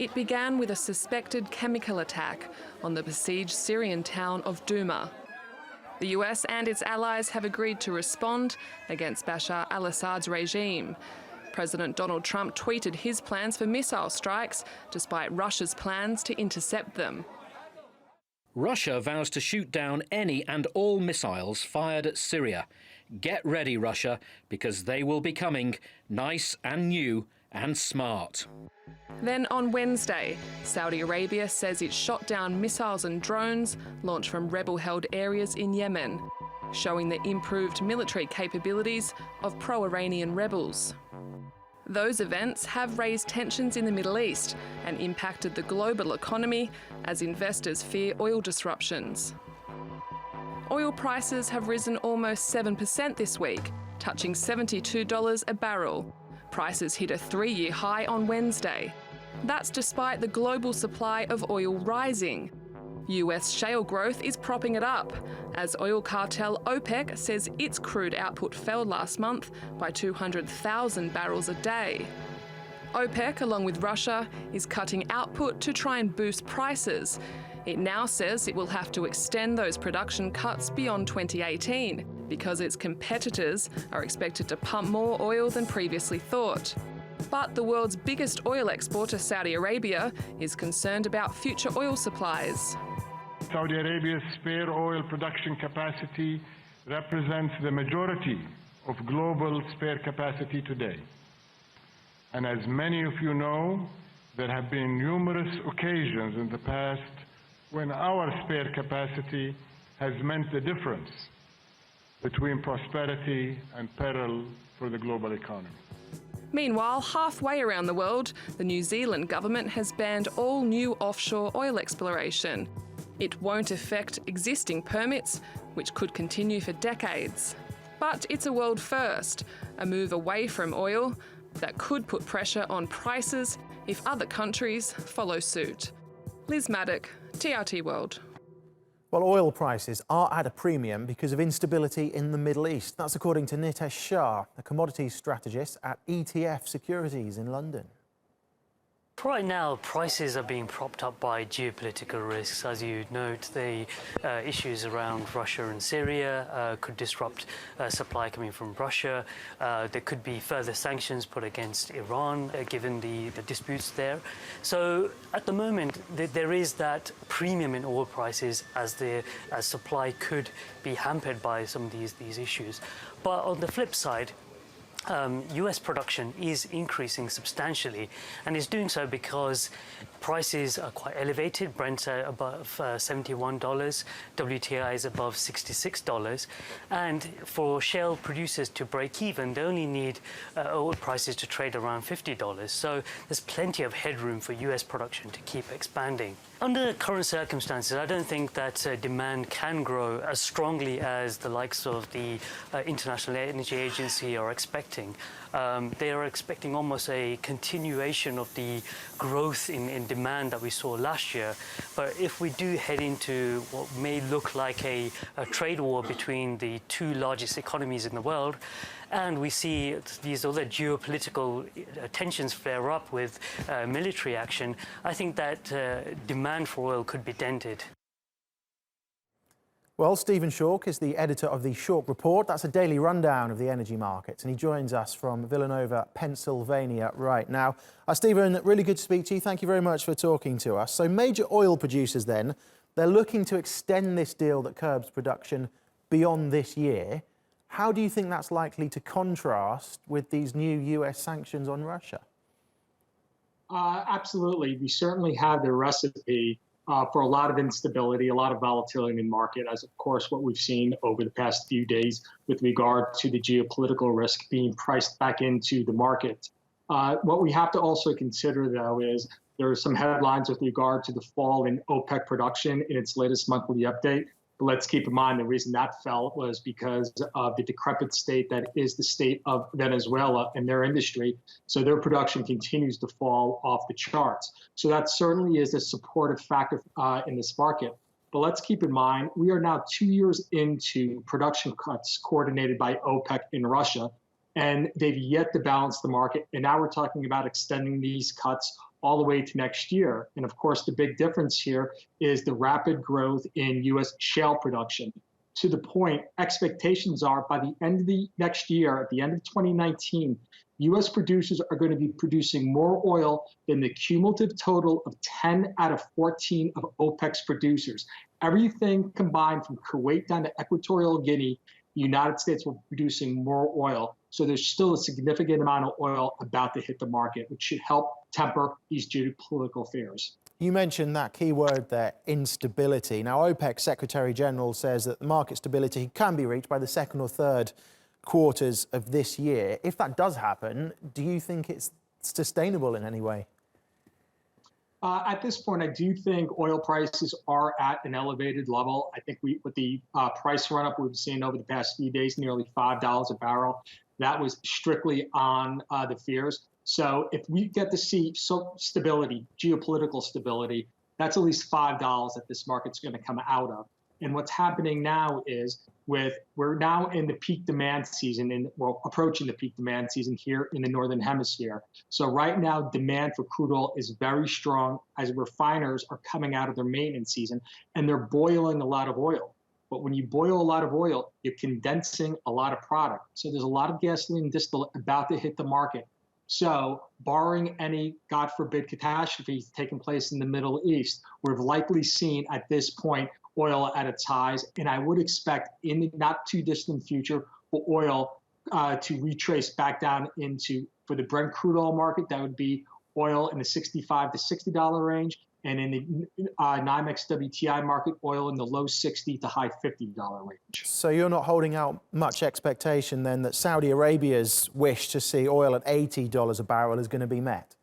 It began with a suspected chemical attack on the besieged Syrian town of Douma. The US and its allies have agreed to respond against Bashar al-Assad's regime. President Donald Trump tweeted his plans for missile strikes, despite Russia's plans to intercept them. Russia vows to shoot down any and all missiles fired at Syria. Get ready, Russia, because they will be coming, nice and new and smart. Then on Wednesday, Saudi Arabia says it shot down missiles and drones launched from rebel-held areas in Yemen, showing the improved military capabilities of pro-Iranian rebels. Those events have raised tensions in the Middle East and impacted the global economy as investors fear oil disruptions. Oil prices have risen almost 7% this week, touching $72 a barrel. Prices hit a 3-year high on Wednesday. That's despite the global supply of oil rising. US shale growth is propping it up, as oil cartel OPEC says its crude output fell last month by 200,000 barrels a day. OPEC, along with Russia, is cutting output to try and boost prices. It now says it will have to extend those production cuts beyond 2018 because its competitors are expected to pump more oil than previously thought. But the world's biggest oil exporter, Saudi Arabia, is concerned about future oil supplies. Saudi Arabia's spare oil production capacity represents the majority of global spare capacity today. And as many of you know, there have been numerous occasions in the past when our spare capacity has meant the difference between prosperity and peril for the global economy. Meanwhile, halfway around the world, the New Zealand government has banned all new offshore oil exploration. It won't affect existing permits, which could continue for decades. But it's a world first, a move away from oil that could put pressure on prices if other countries follow suit. Liz Maddock, TRT World. Well, oil prices are at a premium because of instability in the Middle East. That's according to Nitesh Shah, a commodities strategist at ETF Securities in London. Right now, prices are being propped up by geopolitical risks. As you note, the issues around Russia and Syria could disrupt supply coming from Russia. There could be further sanctions put against Iran, given the disputes there. So at the moment, there is that premium in oil prices as supply could be hampered by some of these issues. But on the flip side, US production is increasing substantially, and is doing so because prices are quite elevated. Brent's above $71, WTI is above $66, and for shale producers to break even, they only need oil prices to trade around $50. So there's plenty of headroom for US production to keep expanding. Under current circumstances, I don't think that demand can grow as strongly as the likes of the International Energy Agency are expecting. They are expecting almost a continuation of the growth in demand that we saw last year. But if we do head into what may look like a trade war between the two largest economies in the world, and we see these other geopolitical tensions flare up with military action, I think that demand for oil could be dented. Well, Stephen Schork is the editor of the Schork Report. That's a daily rundown of the energy markets, and he joins us from Villanova, Pennsylvania right now. Stephen, really good to speak to you. Thank you very much for talking to us. So major oil producers then, they're looking to extend this deal that curbs production beyond this year. How do you think that's likely to contrast with these new US sanctions on Russia? Absolutely. We certainly have the recipe for a lot of instability, a lot of volatility in the market, as of course what we've seen over the past few days with regard to the geopolitical risk being priced back into the market. What we have to also consider, though, is there are some headlines with regard to the fall in OPEC production in its latest monthly update. But let's keep in mind the reason that fell was because of the decrepit state that is the state of Venezuela and their industry. So their production continues to fall off the charts. So that certainly is a supportive factor in this market. But let's keep in mind, we are now 2 years into production cuts coordinated by OPEC in Russia. and they've yet to balance the market. And now we're talking about extending these cuts all the way to next year. And of course, the big difference here is the rapid growth in U.S. shale production. To the point, expectations are by the end of the next year, at the end of 2019, U.S. producers are going to be producing more oil than the cumulative total of 10 out of 14 of OPEC's producers. Everything combined from Kuwait down to Equatorial Guinea, the United States will be producing more oil. So there's still a significant amount of oil about to hit the market, which should help temper these geopolitical fears. You mentioned that key word there, instability. Now, OPEC Secretary General says that the market stability can be reached by the second or third quarters of this year. If that does happen, do you think it's sustainable in any way? At this point, I do think oil prices are at an elevated level. I think with the price run-up we've seen over the past few days, nearly $5 a barrel, that was strictly on the fears. So if we get to see stability, geopolitical stability, that's at least $5 that this market's going to come out of. And what's happening now is we're now in the peak demand season, and well, approaching the peak demand season here in the Northern Hemisphere. So right now, demand for crude oil is very strong as refiners are coming out of their maintenance season, and they're boiling a lot of oil. But when you boil a lot of oil, you're condensing a lot of product. So there's a lot of gasoline distillate about to hit the market. So barring any, God forbid, catastrophes taking place in the Middle East, we've likely seen at this point oil at its highs, and I would expect in the not too distant future for oil to retrace back down into, for the Brent crude oil market, that would be oil in the $65 to $60 range, and in the NYMEX WTI market, oil in the low $60 to high $50 range. So you're not holding out much expectation then that Saudi Arabia's wish to see oil at $80 a barrel is going to be met?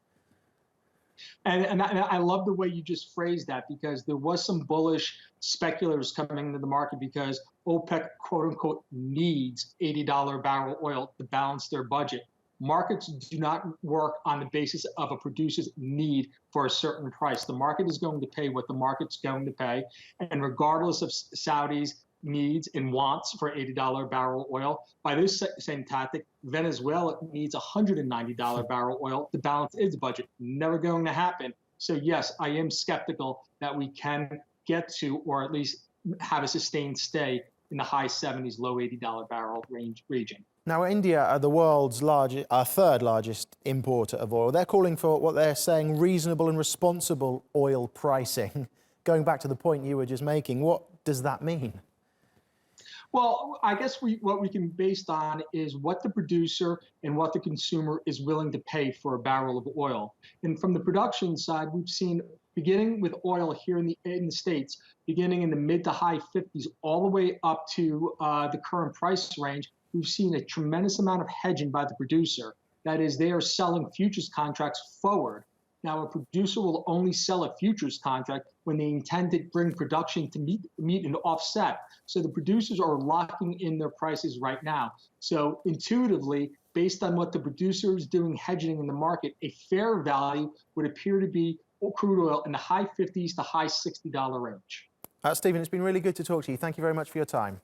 And I love the way you just phrased that, because there was some bullish speculators coming into the market because OPEC, quote unquote, needs $80 a barrel oil to balance their budget. Markets do not work on the basis of a producer's need for a certain price. The market is going to pay what the market's going to pay. And regardless of Saudi's needs and wants for $80 barrel oil, by this same tactic, Venezuela needs $190 barrel oil to balance its budget. Never going to happen. So yes, I am skeptical that we can get to, or at least have a sustained stay in the high 70s, low $80 barrel region. Now, India are the world's third largest importer of oil. They're calling for what they're saying reasonable and responsible oil pricing. Going back to the point you were just making, what does that mean? Well, I guess what we can base on is what the producer and what the consumer is willing to pay for a barrel of oil. And from the production side, we've seen, beginning with oil here in the States, beginning in the mid to high 50s, all the way up to the current price range, we've seen a tremendous amount of hedging by the producer. That is, they are selling futures contracts forward. Now, a producer will only sell a futures contract when they intend to bring production to meet and offset. So the producers are locking in their prices right now. So intuitively, based on what the producer is doing hedging in the market, a fair value would appear to be crude oil in the high 50s to high $60 range. Stephen, it's been really good to talk to you. Thank you very much for your time.